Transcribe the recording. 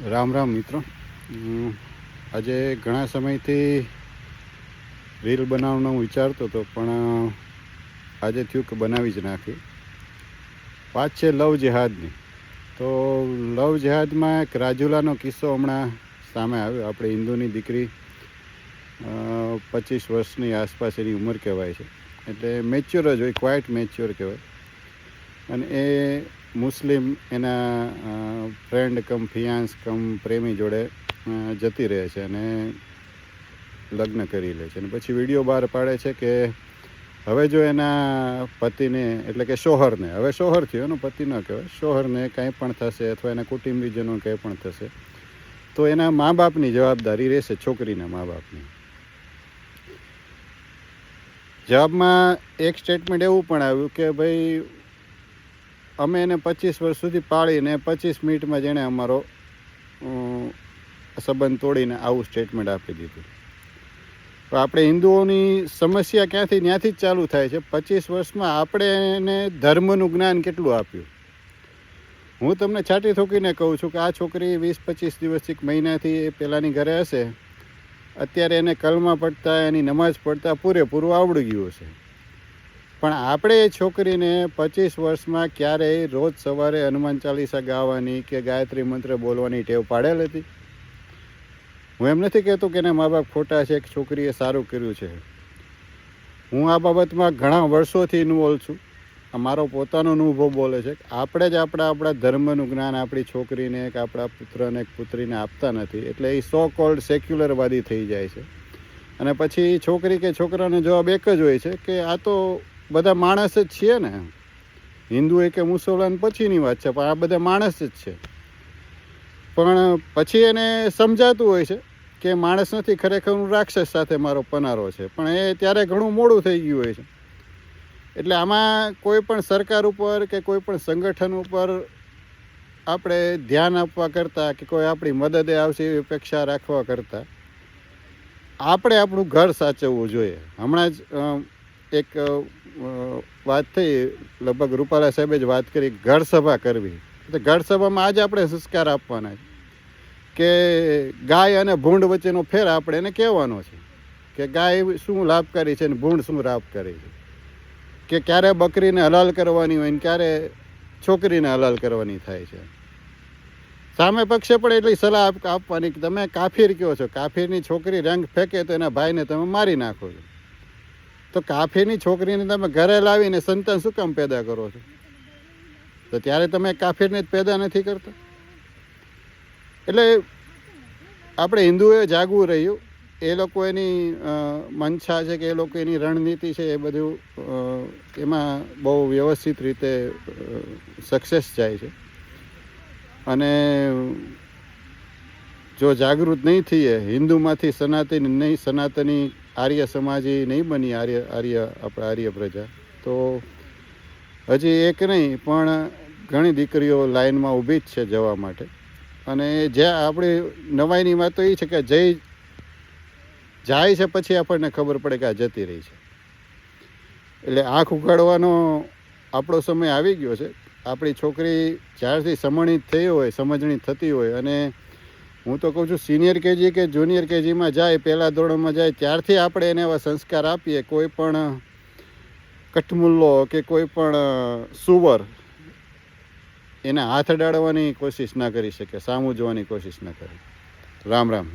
રામ રામ મિત્રો. આજે ઘણા સમયથી રીલ બનાવવાનો હું વિચારતો હતો, પણ આજે થયું કે બનાવી જ નાખી. વાત છે લવ જેહાદની. તો લવ જેહાદમાં એક રાજુલાનો કિસ્સો હમણાં સામે આવ્યો. આપણે હિન્દુની દીકરી 25 વર્ષની આસપાસ એની ઉંમર કહેવાય છે, એટલે મેચ્યોર જ હોય, ક્વાઇટ મેચ્યોર કહેવાય. અને એ મુસ્લિમ એના ફ્રેન્ડ કમ ફિયાન્સ કમ પ્રેમી જોડે જતી રહે છે અને લગ્ન કરી લે છે. અને પછી વિડીયો બહાર પાડે છે કે હવે જો એના પતિને, એટલે કે શોહરને, હવે શોહર થયો, એનો પતિ ન કહેવાય, શોહરને કંઈ પણ થશે અથવા એના કુટુંબીજનો કંઈ પણ થશે તો એના મા બાપની જવાબદારી રહેશે, છોકરીના મા બાપની. જવાબમાં એક સ્ટેટમેન્ટ એવું પણ આવ્યું કે ભાઈ અમે એને 25 વર્ષ સુધી પાળીને 25 મિનિટમાં જેણે અમારો સંબંધ તોડીને આવું સ્ટેટમેન્ટ આપી દીધું. તો આપણે હિન્દુઓની સમસ્યા ત્યાંથી જ ચાલુ થાય છે. 25 વર્ષમાં આપણે એને ધર્મનું જ્ઞાન કેટલું આપ્યું. હું તમને છાટી ઠોકીને કહું છું કે આ છોકરી 20-25 દિવસથી, એક મહિનાથી એ પહેલાંની ઘરે હશે, અત્યારે એને કલમા પડતા, એની નમાઝ પડતા પૂરેપૂરું આવડી ગયું હશે. પણ આપણે એ છોકરીને 25 વર્ષમાં ક્યારેય રોજ સવારે હનુમાન ચાલીસા ગાવાની કે ગાયત્રી મંત્ર બોલવાની ટેવ પાડેલ હતી? હું એમ નથી કહેતો કે એના મા બાપ ખોટા છે, કે છોકરીએ સારું કર્યું છે. હું આ બાબતમાં ઘણા વર્ષોથી ઇન્વોલ્વ છું. મારો પોતાનો અનુભવ બોલે છે કે આપણે જ આપણા ધર્મનું જ્ઞાન આપણી છોકરીને કે આપણા પુત્રને કે પુત્રીને આપતા નથી, એટલે એ સો કોલ્ડ સેક્યુલરવાદી થઈ જાય છે. અને પછી છોકરી કે છોકરાનો જવાબ એક જ હોય છે કે આ તો બધા માણસ જ છીએ ને, હિન્દુ કે મુસલમાન પછીની વાત છે, પણ આ બધા માણસ જ છે. પણ પછી એને સમજાતું હોય છે કે માણસ નથી, ખરેખર હું રાક્ષસ સાથે મારો પનારો છે, પણ એ ત્યારે ઘણું મોડું થઈ ગયું હોય છે. એટલે આમાં કોઈ પણ સરકાર ઉપર કે કોઈ પણ સંગઠન ઉપર આપણે ધ્યાન આપવા કરતાં કે કોઈ આપણી મદદે આવશે એવી અપેક્ષા રાખવા કરતાં આપણે આપણું ઘર સાચવવું જોઈએ. હમણાં જ એક વાત થઈ, લગભગ રૂપાલા સાહેબે જ વાત કરી, ઘર સભા કરવી. તો ઘર સભામાં આજે આપણે સંસ્કાર આપવાના છે કે ગાય અને ભૂંડ વચ્ચેનો ફેર આપણે એને કહેવાનો છે કે ગાય શું લાભકારી છે અને ભૂંડ શું લાભકારી છે, કે ક્યારે બકરીને હલાલ કરવાની હોય ને ક્યારે છોકરીને હલાલ કરવાની થાય છે. સામે પક્ષે પણ એટલી સલાહ આપવાની કે તમે કાફીર કહો છો, કાફીરની છોકરી રંગ ફેંકે તો એના ભાઈને તમે મારી નાખો છો, તો કાફીરની છોકરીને તમે ઘરે લાવીને સંતાન શું કામ પેદા કરો છો? તો ત્યારે તમે કાફીરને જ પેદા નથી કરતા. એટલે આપણે હિન્દુએ જાગવું રહ્યું. એ લોકો એની મંશા છે કે એ લોકો એની રણનીતિ છે, એ બધું એમાં બહુ વ્યવસ્થિત રીતે સક્સેસ જાય છે. અને જો જાગૃત નહીં થઈએ, હિન્દુમાંથી સનાતની આર્ય સમાજી નહીં બની, આર્ય પ્રજા, તો હજી એક નહીં પણ ઘણી દીકરીઓ લાઈનમાં ઊભી જ છે જવા માટે. અને જ્યાં આપણી નવાઈની વાત તો એ છે કે જાય છે પછી આપણને ખબર પડે કે આ જતી રહી છે. એટલે આંખ ઉગાડવાનો આપણો સમય આવી ગયો છે. આપણી છોકરી જ્યારથી સમજણી થતી હોય, અને હું તો કહું છું સિનિયર કેજી કે જુનિયર કેજીમાં જાય, પહેલા ધોરણમાં જાય, ત્યારથી આપણે એને એવા સંસ્કાર આપીએ. કોઈ પણ કઠમુલ્લો કે કોઈ પણ સુવર એને હાથ અડાડવાની કોશિશ ના કરી શકે, સામું જોવાની કોશિશ ના કરે. રામ રામ.